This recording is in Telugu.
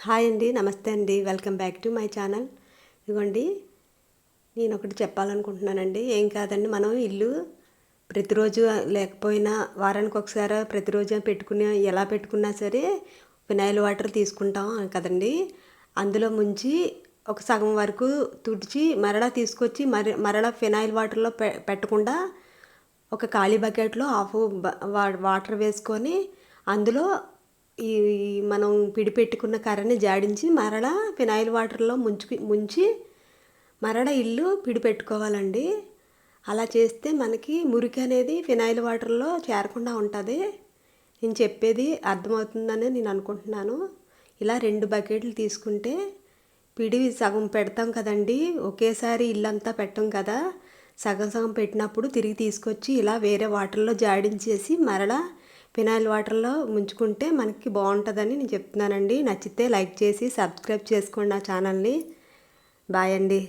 హాయ్ అండి, నమస్తే అండి. Welcome back to my channel. ఇదిగోండి, నేను ఒకటి చెప్పాలనుకుంటున్నానండి. ఏం కాదండి, మనం ఇల్లు ప్రతిరోజు లేకపోయినా వారానికి ఒకసారి ప్రతిరోజు ఎలా పెట్టుకున్నా సరే ఫినాయిల్ వాటర్ తీసుకుంటాం కదండి. అందులో ముంచి ఒక సగం వరకు తుడిచి మరలా తీసుకొచ్చి మరలా ఫినాయిల్ వాటర్లో పెట్టకుండా ఒక ఖాళీ బకెట్లో వాటర్ వేసుకొని అందులో ఈ మనం పిడిపెట్టుకున్న కర్రని జాడించి మరలా ఫినాయిల్ వాటర్లో ముంచి మరలా ఇల్లు పిడిపెట్టుకోవాలండి. అలా చేస్తే మనకి మురికి అనేది ఫినాయిల్ వాటర్లో చేరకుండా ఉంటుంది. నేను చెప్పేది అర్థమవుతుందని నేను అనుకుంటున్నాను. ఇలా 2 బకెట్లు తీసుకుంటే పిడి సగం పెడతాం కదండి, ఒకేసారి ఇల్లంతా పెట్టం కదా. సగం సగం పెట్టినప్పుడు తిరిగి తీసుకొచ్చి ఇలా వేరే వాటర్లో జాడించేసి మరలా ఫినాయిల్ వాటర్లో ముంచుకుంటే మనకి బాగుంటుందని నేను చెప్తున్నానండి. నచ్చితే లైక్ చేసి సబ్స్క్రైబ్ చేసుకోండి నా ఛానల్ని. బాయ్ అండి.